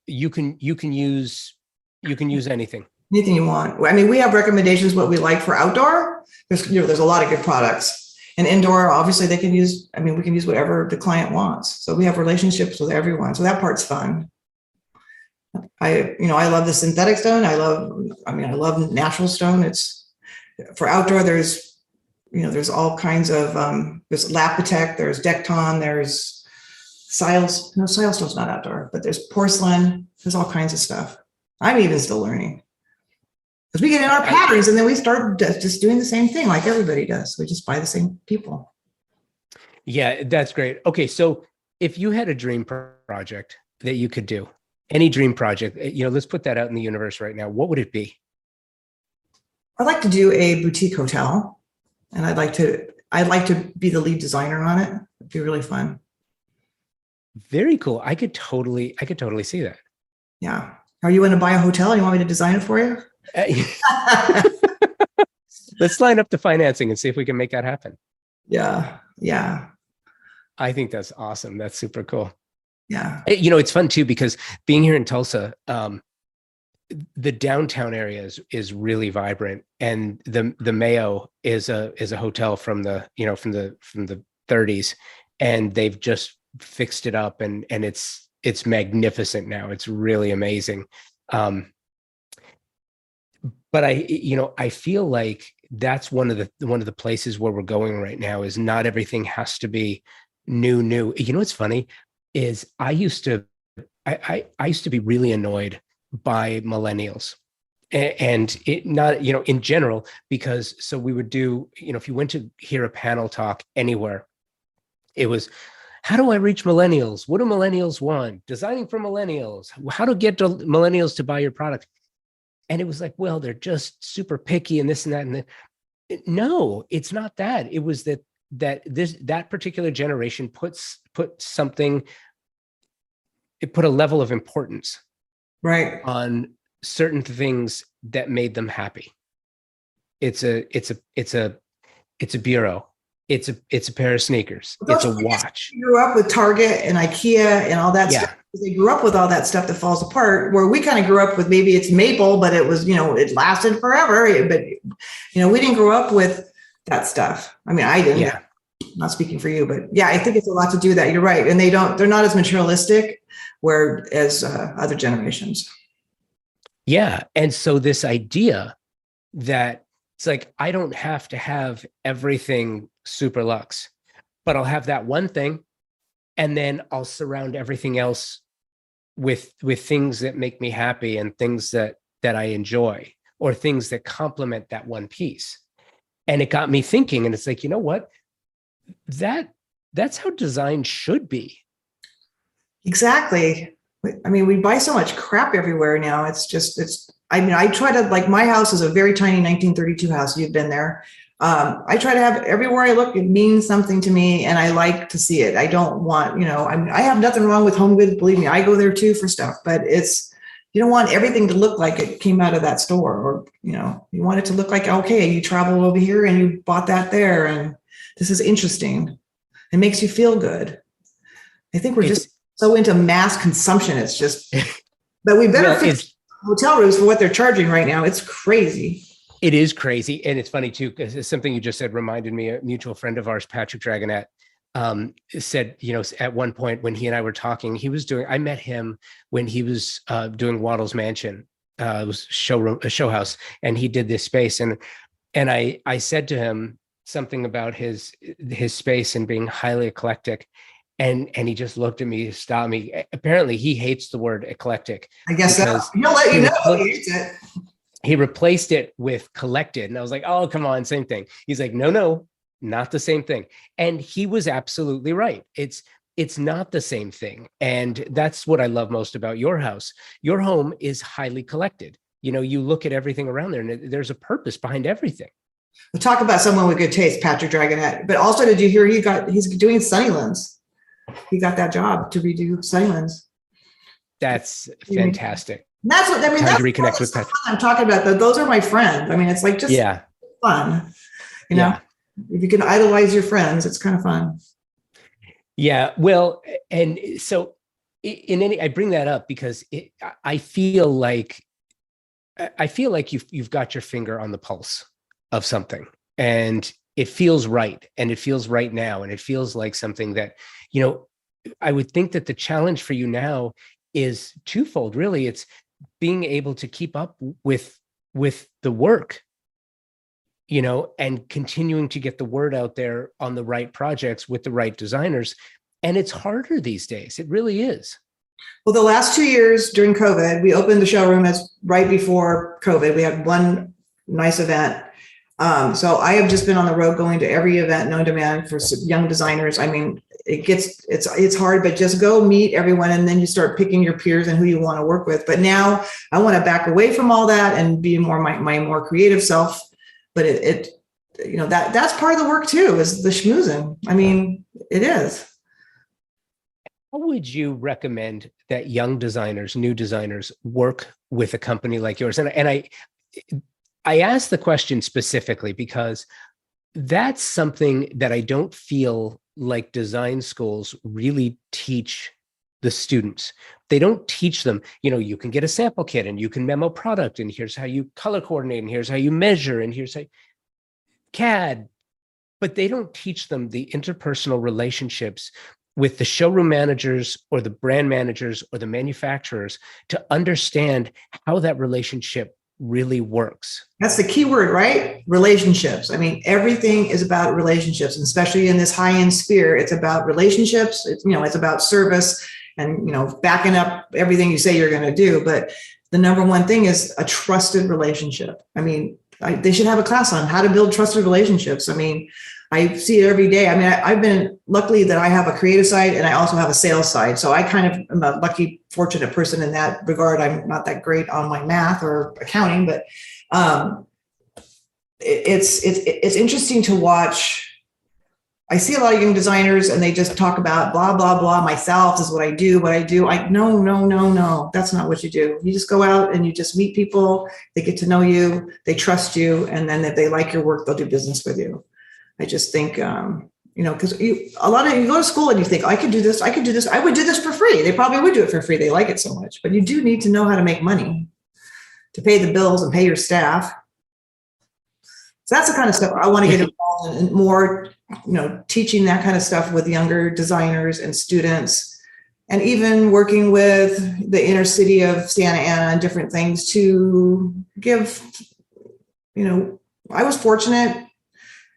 you can use anything. Anything you want. I mean, we have recommendations what we like for outdoor. There's a lot of good products. And indoor, obviously we can use whatever the client wants. So we have relationships with everyone. So that part's fun. I love the synthetic stone. I love natural stone. It's for outdoor. There's all kinds of, there's Lapitech, there's Decton, there's Siles. No, Siles stone's not outdoor, but there's porcelain. There's all kinds of stuff. I'm even still learning. Because we get in our patterns and then we start just doing the same thing like everybody does. We just buy the same people. Yeah, that's great. Okay, so if you had a dream project that you could do, any dream project, you know, let's put that out in the universe right now. What would it be? I'd like to do a boutique hotel, and I'd like to be the lead designer on it. It'd be really fun. Very cool. I could totally see that. Yeah. Are you going to buy a hotel? You want me to design it for you? Let's line up the financing and see if we can make that happen. Yeah. I think that's awesome. That's super cool. Yeah. You know, it's fun too, because being here in Tulsa, the downtown area is really vibrant, and the Mayo is a hotel from the 30s, and they've just fixed it up, and it's magnificent now. It's really amazing. But I feel like that's one of the places where we're going right now, is not everything has to be new. You know, what's funny is I used to be really annoyed by millennials, and it not, you know, in general, because so we would do, you know, if you went to hear a panel talk anywhere, it was, how do I reach millennials? What do millennials want? Designing for millennials. How to get millennials to buy your product. And it was like, well, they're just super picky and this and that. And that. No, it's not that. It was that particular generation put a level of importance right on certain things that made them happy. It's a bureau. It's a pair of sneakers. It's a watch. You grew up with Target and IKEA and all that stuff. They grew up with all that stuff that falls apart, where we kind of grew up with, maybe it's maple, but it was, you know, it lasted forever. But, you know, we didn't grow up with that stuff. I mean, I didn't. Yeah. I'm not speaking for you, but yeah, I think it's a lot to do with that. You're right. And they're not as materialistic as other generations. Yeah. And so this idea that it's like, I don't have to have everything super luxe, but I'll have that one thing, and then I'll surround everything else with things that make me happy and things that I enjoy, or things that complement that one piece. And it got me thinking, and it's like, you know what? That's how design should be. Exactly. I mean, we buy so much crap everywhere now. I mean, I try to, like, my house is a very tiny 1932 house. You've been there. I try to have everywhere I look, it means something to me, and I like to see it. I don't want, I mean, I have nothing wrong with Home Goods. Believe me, I go there too for stuff, but you don't want everything to look like it came out of that store, or, you want it to look like, okay, you traveled over here and you bought that there, and this is interesting. It makes you feel good. I think we're just so into mass consumption. It's just, but we better fix hotel rooms for what they're charging right now. It's crazy. It is crazy. And it's funny too, because something you just said reminded me, a mutual friend of ours, Patrick Dragonette, said, at one point when he and I were talking, I met him when he was doing Waddle's Mansion. It was a show house, and he did this space. And I said to him something about his space and being highly eclectic. And he just looked at me, stopped me. Apparently he hates the word eclectic. I guess so. He'll let you know he hates it. He replaced it with collected. And I was like, oh, come on, same thing. He's like, no, not the same thing. And he was absolutely right. It's not the same thing. And that's what I love most about your house. Your home is highly collected. You look at everything around there, and there's a purpose behind everything. We'll talk about someone with good taste, Patrick Dragonette. But also, did you hear he's doing Sunnylands? He got that job to redo Sunnylands. That's fantastic. That's what I mean. Time to reconnect with Patrick. I'm talking about. Those are my friends. I mean, it's like just fun. If you can idolize your friends, it's kind of fun. Yeah. Well, and so I bring that up because I feel like you've got your finger on the pulse of something, and it feels right, and it feels right now, and it feels like something that, I would think that the challenge for you now is twofold, really. It's being able to keep up with the work, and continuing to get the word out there on the right projects with the right designers. And it's harder these days. It really is. Well, the last 2 years during COVID, we opened the showroom as right before COVID. We had one nice event. So I have just been on the road going to every event known to man for young designers. I mean, it's hard, but just go meet everyone, and then you start picking your peers and who you want to work with. But now I want to back away from all that and be more my more creative self. But that's part of the work too, is the schmoozing. I mean, it is. How would you recommend that young designers, new designers, work with a company like yours? And I ask the question specifically because that's something that I don't feel like design schools really teach the students. They don't teach them, you can get a sample kit and you can memo product, and here's how you color coordinate, and here's how you measure, and here's how CAD. But they don't teach them the interpersonal relationships with the showroom managers or the brand managers or the manufacturers to understand how that relationship really works. That's the key word, right? Relationships. I mean, everything is about relationships, and especially in this high-end sphere, it's about relationships. It's about service and, backing up everything you say you're going to do. But the number one thing is a trusted relationship. I mean, they should have a class on how to build trusted relationships. I mean, I see it every day. I mean, I've been lucky that I have a creative side and I also have a sales side. So I kind of am a lucky, fortunate person in that regard. I'm not that great on my math or accounting, but it's interesting to watch. I see a lot of young designers and they just talk about blah, blah, blah. Myself, this is what I do. No. That's not what you do. You just go out and you just meet people. They get to know you. They trust you. And then if they like your work, they'll do business with you. I just think, because you go to school and you think, I could do this. I would do this for free. They probably would do it for free. They like it so much, but you do need to know how to make money to pay the bills and pay your staff. So that's the kind of stuff I want to get involved in more, teaching that kind of stuff with younger designers and students. and even working with the inner city of Santa Ana and different things to give, I was fortunate.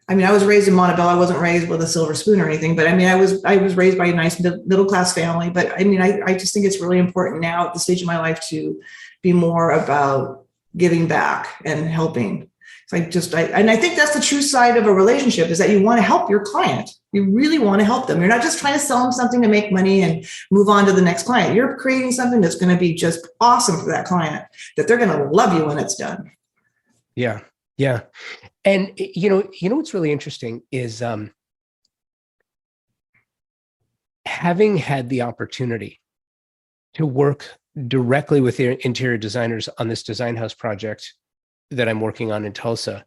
I mean, I was raised in Montebello. I wasn't raised with a silver spoon or anything, but I mean, I was raised by a nice middle class family. But I mean, I just think it's really important now at the stage of my life to be more about giving back and helping. So I think that's the true side of a relationship, is that you want to help your client. You really want to help them. You're not just trying to sell them something to make money and move on to the next client. You're creating something that's going to be just awesome for that client, that they're going to love you when it's done. Yeah. Yeah. And what's really interesting is having had the opportunity to work directly with the interior designers on this design house project that I'm working on in Tulsa.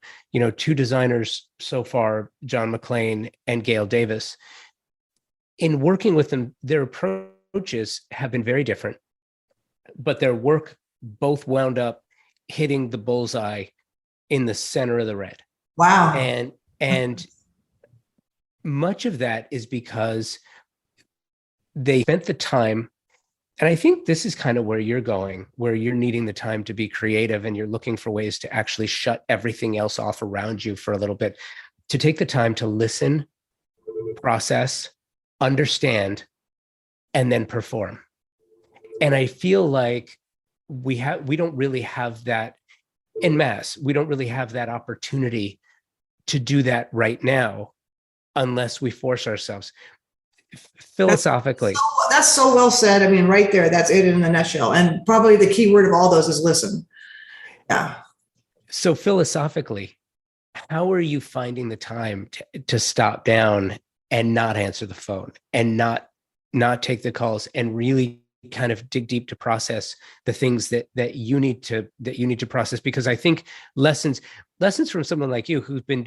Two designers so far, John McLean and Gail Davis. In working with them, their approaches have been very different, but their work both wound up hitting the bullseye in the center of the red. Wow. And much of that is because they spent the time, and I think this is kind of where you're going, where you're needing the time to be creative and you're looking for ways to actually shut everything else off around you for a little bit, to take the time to listen, process, understand, and then perform. And I feel like we don't really have that en masse. We don't really have that opportunity to do that right now unless we force ourselves. Philosophically. That's so well said. I mean, right there, that's it in a nutshell. And probably the key word of all those is listen. Yeah. So philosophically, how are you finding the time to stop down and not answer the phone and not take the calls and really kind of dig deep to process the things that you need to process? Because I think lessons from someone like you you've been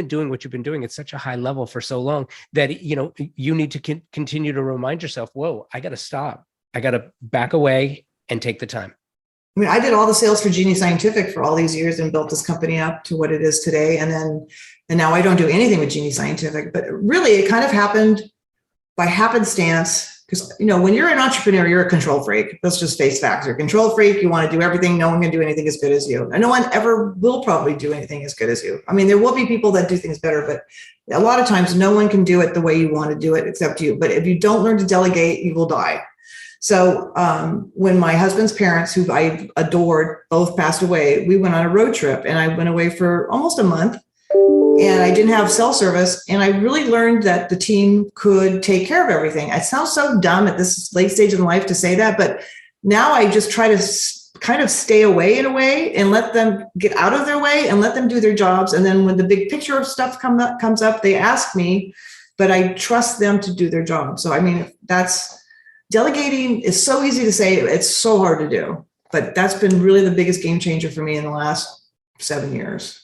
doing what you've been doing at such a high level for so long that you need to continue to remind yourself, whoa, I got to stop, I got to back away and take the time. I mean, I did all the sales for Genie Scientific for all these years and built this company up to what it is today, and now I don't do anything with Genie Scientific. But really, it kind of happened by happenstance. Because, when you're an entrepreneur, you're a control freak. Let's just face facts. You're a control freak. You want to do everything. No one can do anything as good as you. And no one ever will probably do anything as good as you. I mean, there will be people that do things better, but a lot of times no one can do it the way you want to do it except you. But if you don't learn to delegate, you will die. So when my husband's parents, who I adored, both passed away, we went on a road trip, and I went away for almost a month. And I didn't have cell service. And I really learned that the team could take care of everything. It sounds so dumb at this late stage in life to say that, but now I just try to kind of stay away in a way and let them get out of their way and let them do their jobs. And then when the big picture of stuff comes up, they ask me, but I trust them to do their job. So, I mean, delegating is so easy to say. It's so hard to do, but that's been really the biggest game changer for me in the last 7 years.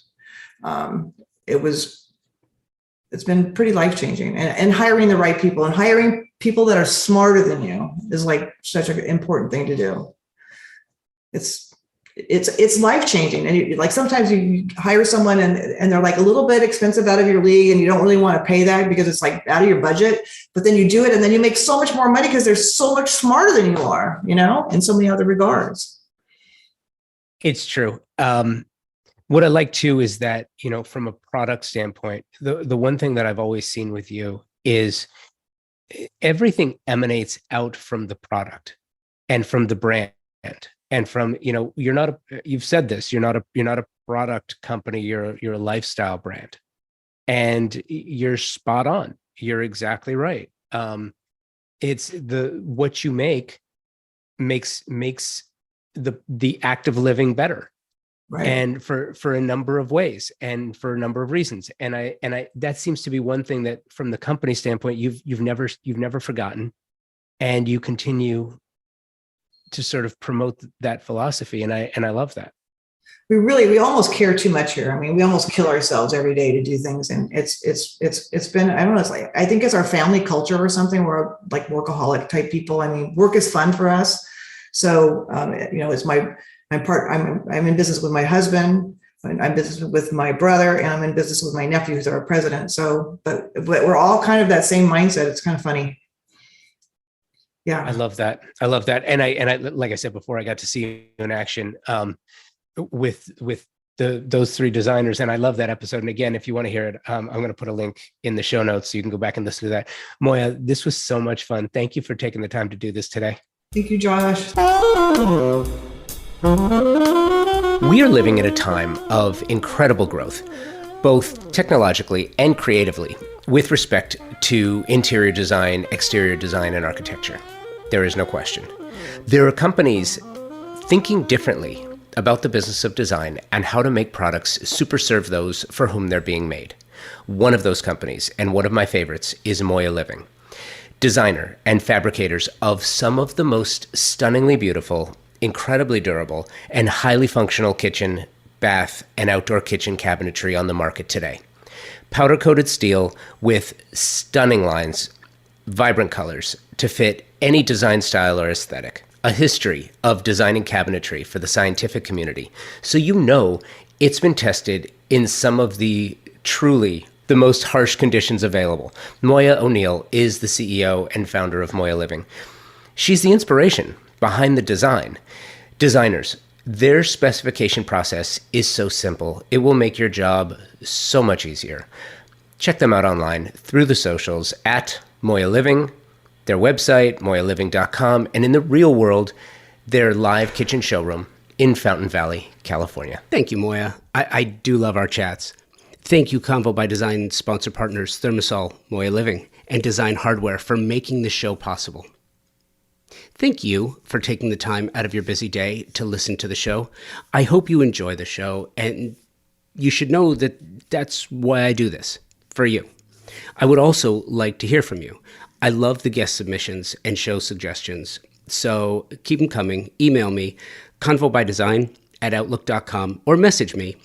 It's been pretty life-changing, and hiring the right people and hiring people that are smarter than you is like such an important thing to do. It's life-changing. And like sometimes you hire someone and they're like a little bit expensive out of your league, and you don't really want to pay that because it's like out of your budget, but then you do it and then you make so much more money because they're so much smarter than you are, in so many other regards. It's true. What I like too is that, from a product standpoint, the one thing that I've always seen with you is everything emanates out from the product and from the brand and from, you've said this, you're not a product company, you're a lifestyle brand, and you're spot on. You're exactly right. It's what you makes the act of living better. Right. And for a number of ways and for a number of reasons. And I that seems to be one thing that from the company standpoint, you've never forgotten, and you continue to sort of promote that philosophy. And I love that. We almost care too much here. I mean, we almost kill ourselves every day to do things. And it's been, I don't know, it's like, I think it's our family culture or something. We're like workaholic type people. I mean, work is fun for us. So, it's my part. I'm in business with my husband. I'm in business with my brother, and I'm in business with my nephew, who's our president. So, but we're all kind of that same mindset. It's kind of funny. Yeah. I love that. I love that. And I, like I said before, I got to see you in action with those three designers, and I love that episode. And again, if you want to hear it, I'm going to put a link in the show notes so you can go back and listen to that. Moya, this was so much fun. Thank you for taking the time to do this today. Thank you, Josh. We are living at a time of incredible growth, both technologically and creatively, with respect to interior design, exterior design, and architecture. There is no question. There are companies thinking differently about the business of design and how to make products super serve those for whom they're being made. One of those companies, and one of my favorites, is Moya Living, designer and fabricators of some of the most stunningly beautiful, incredibly durable, and highly functional kitchen, bath, and outdoor kitchen cabinetry on the market today. Powder-coated steel with stunning lines, vibrant colors to fit any design style or aesthetic. A history of designing cabinetry for the scientific community, so you know it's been tested in some of the truly the most harsh conditions available. Moya O'Neill is the CEO and founder of Moya Living. She's the inspiration behind the design. Designers, their specification process is so simple, it will make your job so much easier. Check them out online through the socials at Moya Living, their website, moyaliving.com, and in the real world, their live kitchen showroom in Fountain Valley, California. Thank you, Moya. I do love our chats. Thank you, Convo by Design sponsor partners Thermosol, Moya Living, and Design Hardware for making the show possible. Thank you for taking the time out of your busy day to listen to the show. I hope you enjoy the show, and you should know that that's why I do this, for you. I would also like to hear from you. I love the guest submissions and show suggestions, so keep them coming. Email me, convobydesign@outlook.com, or message me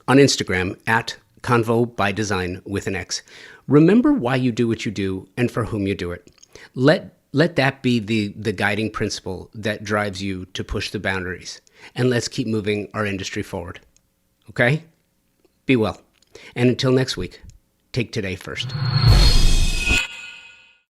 on Instagram at convobydesign with an X. Remember why you do what you do and for whom you do it. Let that be the guiding principle that drives you to push the boundaries, and let's keep moving our industry forward. Okay? Be well. And until next week, take today first.